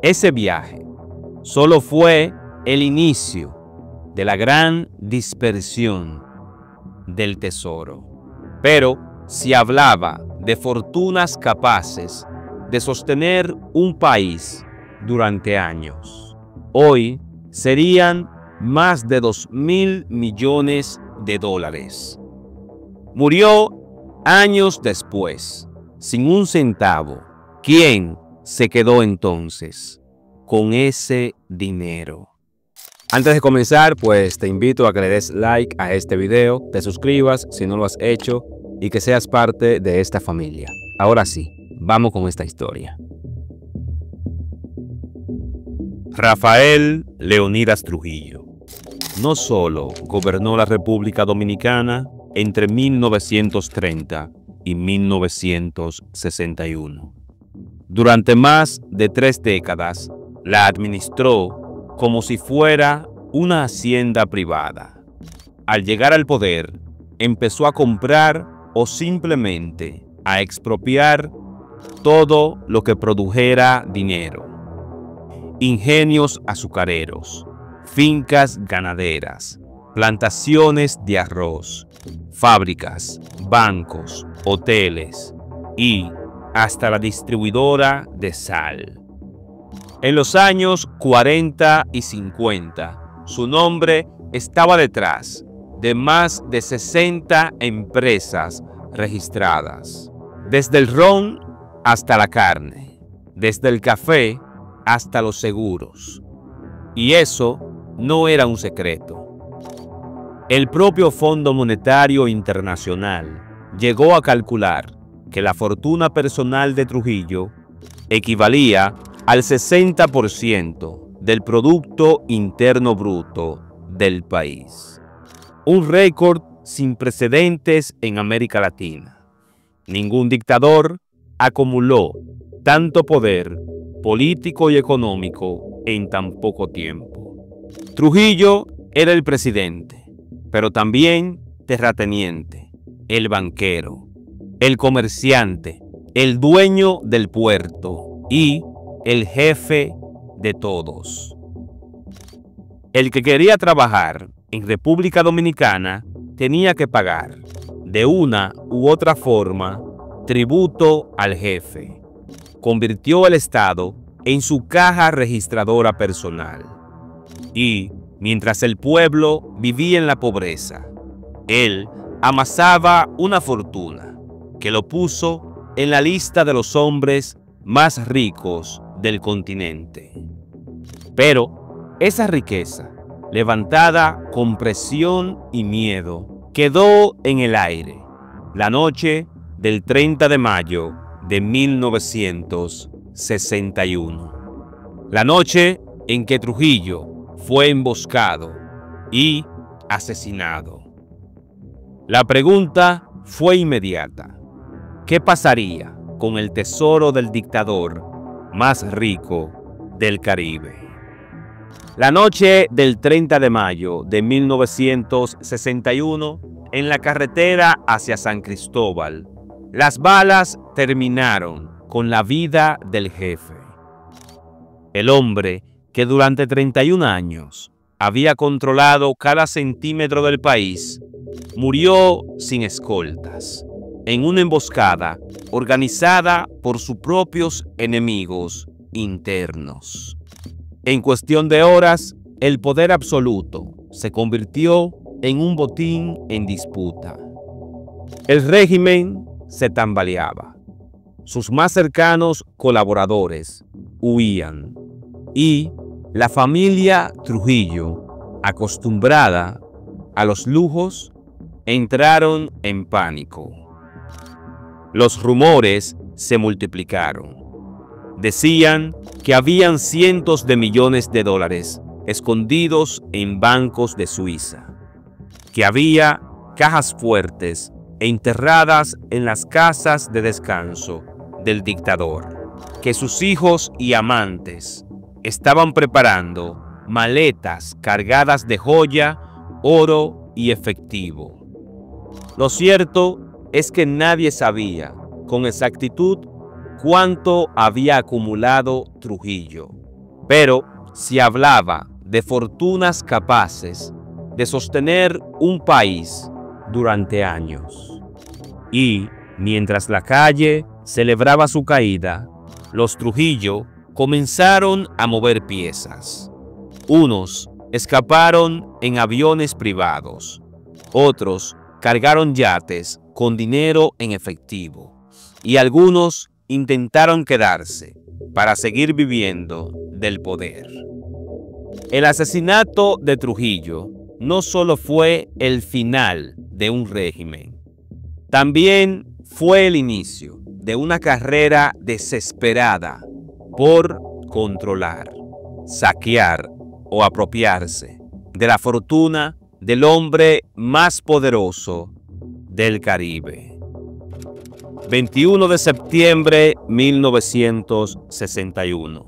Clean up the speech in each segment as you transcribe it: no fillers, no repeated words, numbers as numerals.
Ese viaje solo fue el inicio de la gran dispersión del tesoro. Pero se hablaba de fortunas capaces de sostener un país durante años. Hoy serían más de 2.000 millones de dólares. Murió años después, sin un centavo. ¿Quién se quedó entonces con ese dinero? Antes de comenzar, pues te invito a que le des like a este video, te suscribas si no lo has hecho y que seas parte de esta familia. Ahora sí, vamos con esta historia. Rafael Leónidas Trujillo no solo gobernó la República Dominicana entre 1930 y 1961. Durante más de 3 décadas la administró como si fuera una hacienda privada. Al llegar al poder, empezó a comprar o simplemente a expropiar todo lo que produjera dinero. Ingenios azucareros, fincas ganaderas, plantaciones de arroz, fábricas, bancos, hoteles y hasta la distribuidora de sal. En los años 40 y 50, su nombre estaba detrás de más de 60 empresas registradas, desde el ron hasta la carne, desde el café hasta los seguros. Y eso no era un secreto. El propio Fondo Monetario Internacional llegó a calcular que la fortuna personal de Trujillo equivalía al 60% del Producto Interno Bruto del país. Un récord sin precedentes en América Latina. Ningún dictador acumuló tanto poder político y económico en tan poco tiempo. Trujillo era el presidente, pero también terrateniente, el banquero, el comerciante, el dueño del puerto y el jefe de todos. El que quería trabajar en República Dominicana tenía que pagar, de una u otra forma, tributo al jefe. Convirtió al Estado en su caja registradora personal. Y, mientras el pueblo vivía en la pobreza, él amasaba una fortuna que lo puso en la lista de los hombres más ricos del continente. Pero esa riqueza, levantada con presión y miedo, quedó en el aire la noche del 30 de mayo de 1961. La noche en que Trujillo fue emboscado y asesinado. La pregunta fue inmediata. ¿Qué pasaría con el tesoro del dictador más rico del Caribe? La noche del 30 de mayo de 1961, en la carretera hacia San Cristóbal, las balas terminaron con la vida del jefe. El hombre que durante 31 años había controlado cada centímetro del país, murió sin escoltas, en una emboscada organizada por sus propios enemigos internos. En cuestión de horas, el poder absoluto se convirtió en un botín en disputa. El régimen se tambaleaba. Sus más cercanos colaboradores huían y la familia Trujillo, acostumbrada a los lujos, entraron en pánico. Los rumores se multiplicaron. Decían que habían cientos de millones de dólares escondidos en bancos de Suiza, que había cajas fuertes enterradas en las casas de descanso del dictador, que sus hijos y amantes estaban preparando maletas cargadas de joya, oro y efectivo. Lo cierto es que nadie sabía con exactitud cuánto había acumulado Trujillo, pero se hablaba de fortunas capaces de sostener un país durante años. Y, mientras la calle celebraba su caída, los Trujillo comenzaron a mover piezas. Unos escaparon en aviones privados, otros cargaron yates con dinero en efectivo, y algunos intentaron quedarse para seguir viviendo del poder. El asesinato de Trujillo no solo fue el final de un régimen, también fue el inicio de una carrera desesperada por controlar, saquear o apropiarse de la fortuna del hombre más poderoso del Caribe. 21 de septiembre de 1961.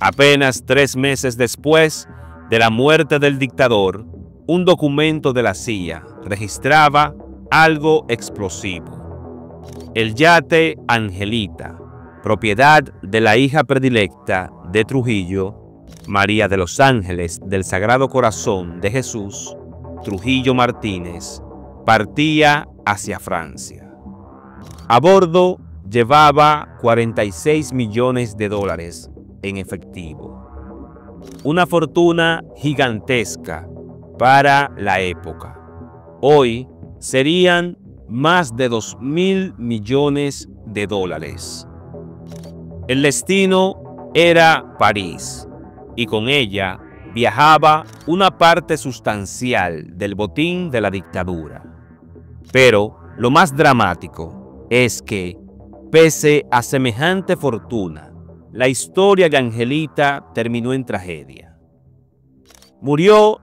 Apenas 3 meses después de la muerte del dictador, un documento de la CIA registraba algo explosivo. El yate Angelita, propiedad de la hija predilecta de Trujillo, María de los Ángeles del Sagrado Corazón de Jesús, Trujillo Martínez, partía hacia Francia. A bordo llevaba $46 millones en efectivo. Una fortuna gigantesca para la época. Hoy serían más de $2.000 millones. El destino era París, y con ella viajaba una parte sustancial del botín de la dictadura. Pero lo más dramático es que, pese a semejante fortuna, la historia de Angelita terminó en tragedia. Murió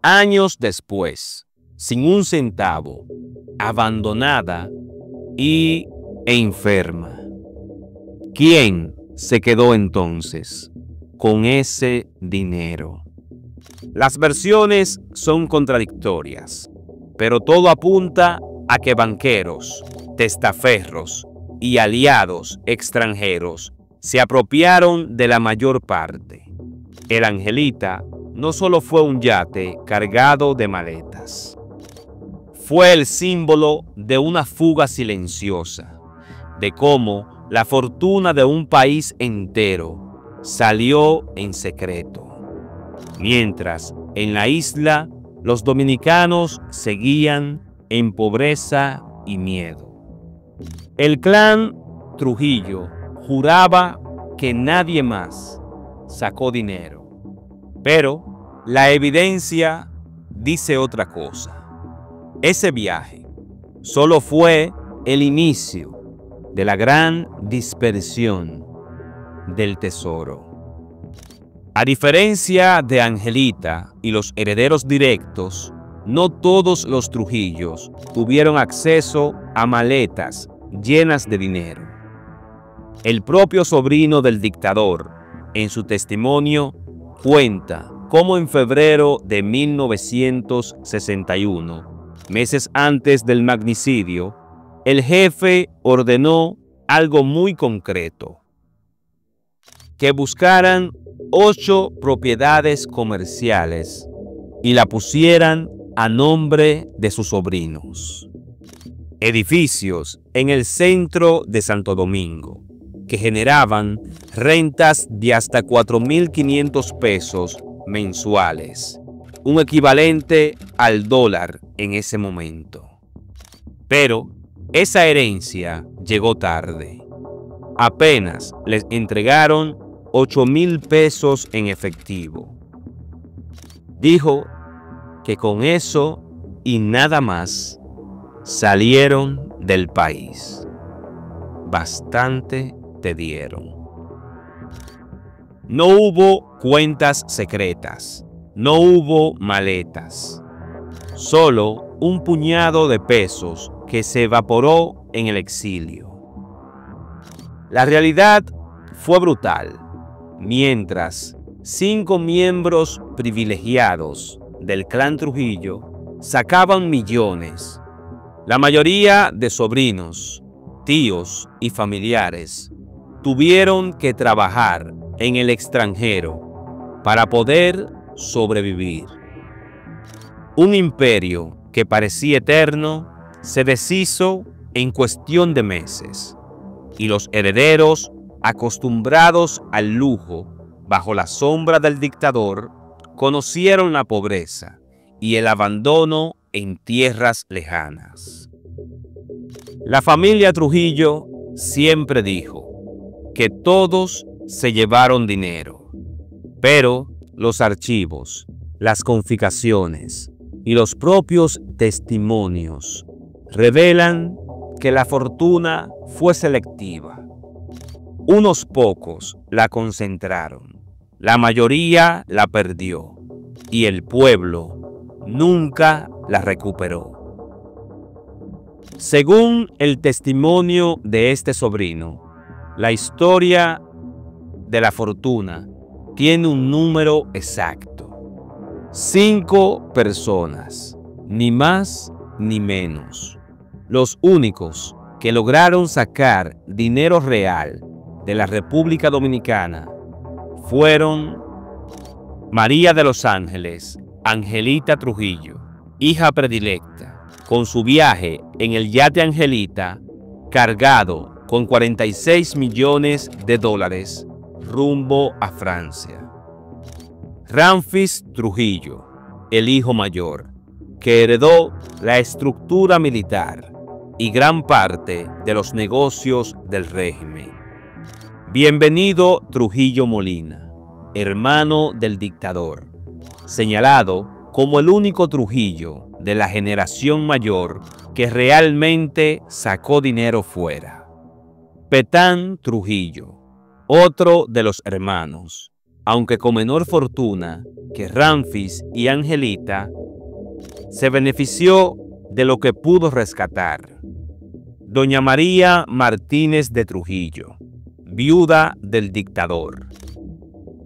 años después, sin un centavo, abandonada e enferma. ¿Quién se quedó entonces con ese dinero? Las versiones son contradictorias, pero todo apunta a que banqueros, testaferros y aliados extranjeros se apropiaron de la mayor parte. El Angelita no solo fue un yate cargado de maletas, fue el símbolo de una fuga silenciosa, de cómo la fortuna de un país entero salió en secreto, mientras en la isla los dominicanos seguían en pobreza y miedo. El clan Trujillo juraba que nadie más sacó dinero, pero la evidencia dice otra cosa. Ese viaje solo fue el inicio de la gran dispersión del tesoro. A diferencia de Angelita y los herederos directos, no todos los Trujillos tuvieron acceso a maletas llenas de dinero. El propio sobrino del dictador, en su testimonio, cuenta cómo en febrero de 1961, meses antes del magnicidio, el jefe ordenó algo muy concreto: que buscaran 8 propiedades comerciales y la pusieran a nombre de sus sobrinos. Edificios en el centro de Santo Domingo, que generaban rentas de hasta 4.500 pesos mensuales, un equivalente al dólar en ese momento. Pero esa herencia llegó tarde. Apenas les entregaron 8.000 pesos en efectivo. Dijo que con eso y nada más salieron del país. Bastante te dieron. No hubo cuentas secretas, no hubo maletas, solo un puñado de pesos que se evaporó en el exilio. La realidad fue brutal. Mientras 5 miembros privilegiados del clan Trujillo sacaban millones, la mayoría de sobrinos, tíos y familiares tuvieron que trabajar en el extranjero para poder sobrevivir. Un imperio que parecía eterno se deshizo en cuestión de meses, y los herederos, acostumbrados al lujo bajo la sombra del dictador, conocieron la pobreza y el abandono en tierras lejanas. La familia Trujillo siempre dijo que todos se llevaron dinero, pero los archivos, las confiscaciones y los propios testimonios revelan que la fortuna fue selectiva. Unos pocos la concentraron, la mayoría la perdió y el pueblo nunca la recuperó. Según el testimonio de este sobrino, la historia de la fortuna tiene un número exacto: 5 personas, ni más ni menos. Los únicos que lograron sacar dinero real de la República Dominicana fueron María de los Ángeles, Angelita Trujillo, hija predilecta, con su viaje en el yate Angelita, cargado con 46 millones de dólares rumbo a Francia. Ramfis Trujillo, el hijo mayor, que heredó la estructura militar y gran parte de los negocios del régimen. Bienvenido Trujillo Molina, hermano del dictador, señalado como el único Trujillo de la generación mayor que realmente sacó dinero fuera. Petán Trujillo, otro de los hermanos, aunque con menor fortuna que Ramfis y Angelita, se benefició de lo que pudo rescatar. Doña María Martínez de Trujillo, viuda del dictador,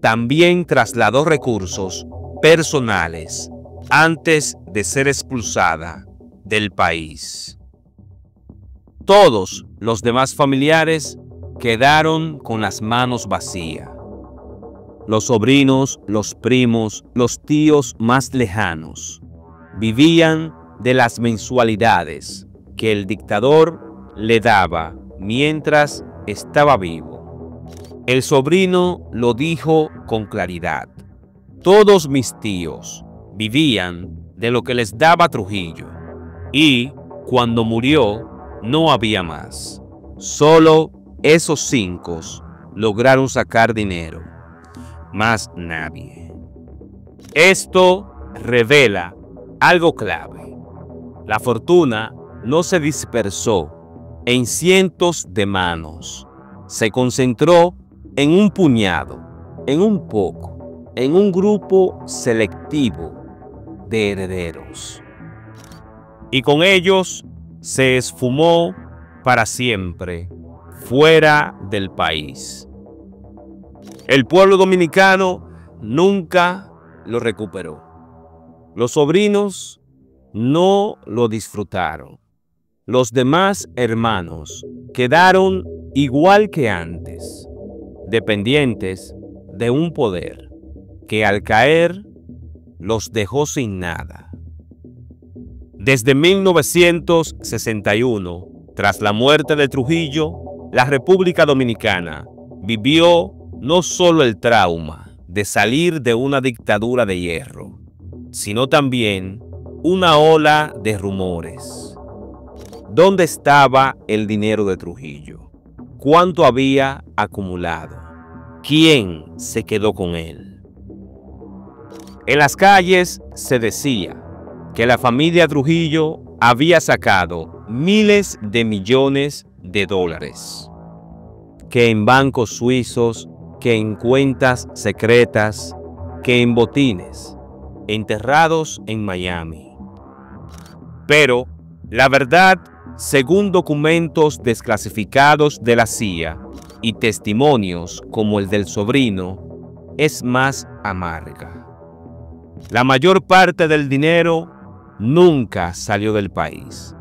también trasladó recursos personales antes de ser expulsada del país. Todos los demás familiares quedaron con las manos vacías. Los sobrinos, los primos, los tíos más lejanos vivían de las mensualidades que el dictador le daba mientras estaba vivo. El sobrino lo dijo con claridad: todos mis tíos vivían de lo que les daba Trujillo, y cuando murió no había más. Solo esos 5 lograron sacar dinero, más nadie. Esto revela algo clave: la fortuna no se dispersó en cientos de manos, se concentró en un puñado, en un poco, en un grupo selectivo de herederos. Y con ellos se esfumó para siempre fuera del país. El pueblo dominicano nunca lo recuperó. Los sobrinos no lo disfrutaron. Los demás hermanos quedaron igual que antes, dependientes de un poder que al caer los dejó sin nada. Desde 1961, tras la muerte de Trujillo, la República Dominicana vivió no solo el trauma de salir de una dictadura de hierro, sino también una ola de rumores. ¿Dónde estaba el dinero de Trujillo? ¿Cuánto había acumulado? ¿Quién se quedó con él? En las calles se decía que la familia Trujillo había sacado miles de millones de dólares, que en bancos suizos, que en cuentas secretas, que en botines, enterrados en Miami. Pero la verdad, según documentos desclasificados de la CIA y testimonios como el del sobrino, es más amarga. La mayor parte del dinero nunca salió del país.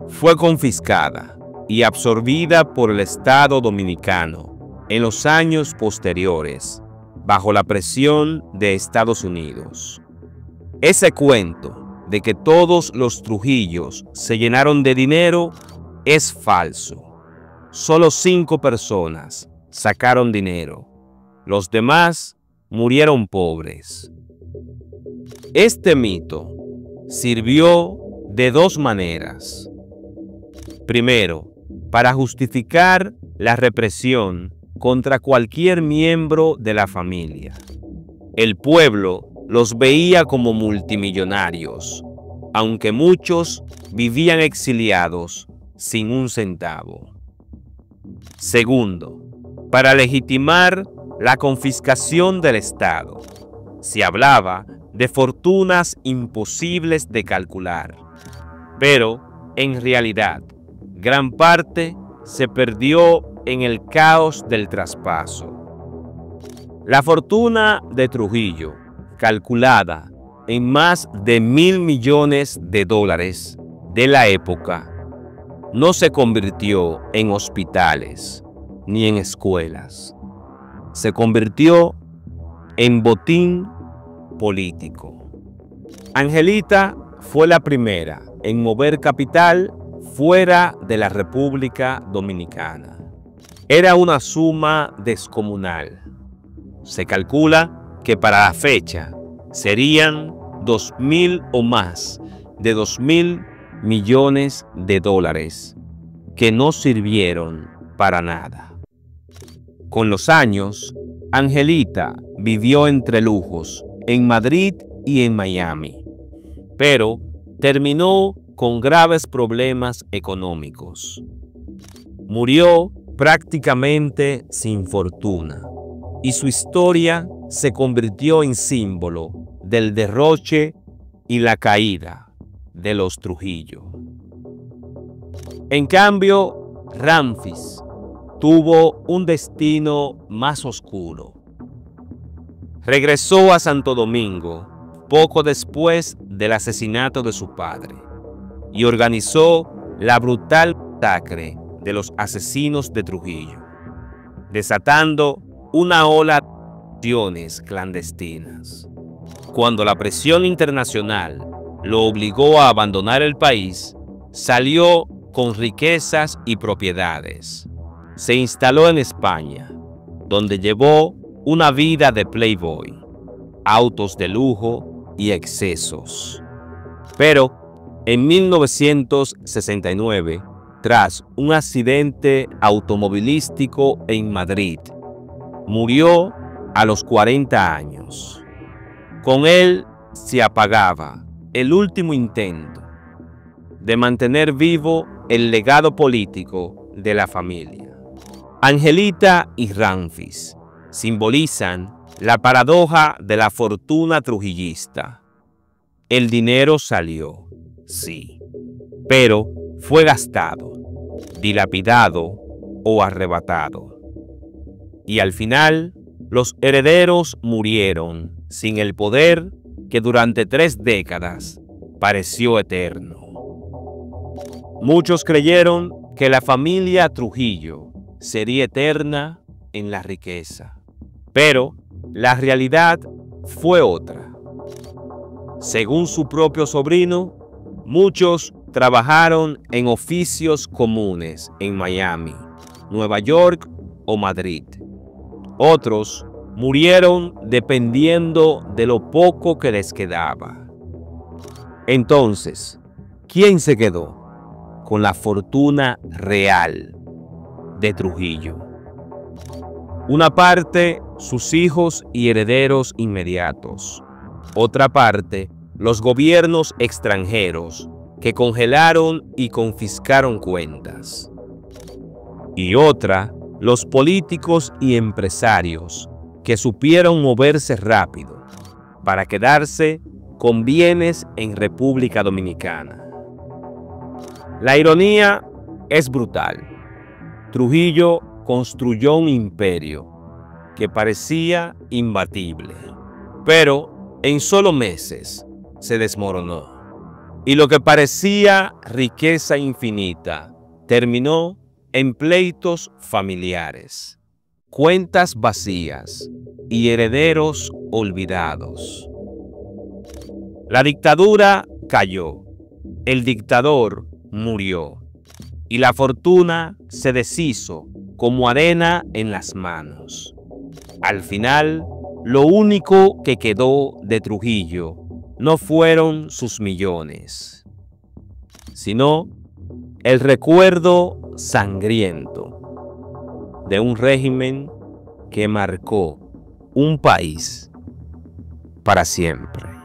Fue confiscada y absorbida por el Estado dominicano en los años posteriores bajo la presión de Estados Unidos. Ese cuento de que todos los Trujillos se llenaron de dinero es falso. Solo 5 personas sacaron dinero. Los demás murieron pobres. Este mito sirvió de 2 maneras. Primero, para justificar la represión contra cualquier miembro de la familia. El pueblo los veía como multimillonarios, aunque muchos vivían exiliados sin un centavo. Segundo, para legitimar la confiscación del Estado. Se hablaba de fortunas imposibles de calcular, pero en realidad, gran parte se perdió en el caos del traspaso. La fortuna de Trujillo, calculada en más de $1.000 millones de la época, no se convirtió en hospitales ni en escuelas. Se convirtió en botín político. Angelita fue la primera en mover capital fuera de la República Dominicana. Era una suma descomunal. Se calcula que para la fecha serían 2.000 o más de $2.000 millones que no sirvieron para nada. Con los años, Angelita vivió entre lujos en Madrid y en Miami, pero terminó con graves problemas económicos. Murió prácticamente sin fortuna y su historia se convirtió en símbolo del derroche y la caída de los Trujillo. En cambio, Ramfis tuvo un destino más oscuro. Regresó a Santo Domingo poco después del asesinato de su padre y organizó la brutal masacre de los asesinos de Trujillo, desatando una ola de acciones clandestinas. Cuando la presión internacional lo obligó a abandonar el país, salió con riquezas y propiedades. Se instaló en España, donde llevó una vida de playboy, autos de lujo y excesos. Pero en 1969, tras un accidente automovilístico en Madrid, murió a los 40 años. Con él se apagaba el último intento de mantener vivo el legado político de la familia. Angelita y Ramfis simbolizan la paradoja de la fortuna trujillista. El dinero salió, sí, pero fue gastado, dilapidado o arrebatado. Y al final, los herederos murieron sin el poder que durante 3 décadas pareció eterno. Muchos creyeron que la familia Trujillo sería eterna en la riqueza, pero la realidad fue otra. Según su propio sobrino, muchos trabajaron en oficios comunes en Miami, Nueva York o Madrid. Otros murieron dependiendo de lo poco que les quedaba. Entonces, ¿quién se quedó con la fortuna real de Trujillo? Una parte, sus hijos y herederos inmediatos. Otra parte, los gobiernos extranjeros que congelaron y confiscaron cuentas. Y otra, los políticos y empresarios que supieron moverse rápido para quedarse con bienes en República Dominicana. La ironía es brutal. Trujillo construyó un imperio que parecía imbatible, pero en solo meses se desmoronó. Y lo que parecía riqueza infinita terminó en pleitos familiares, cuentas vacías y herederos olvidados. La dictadura cayó, el dictador murió, y la fortuna se deshizo como arena en las manos. Al final, lo único que quedó de Trujillo no fueron sus millones, sino el recuerdo sangriento de un régimen que marcó un país para siempre.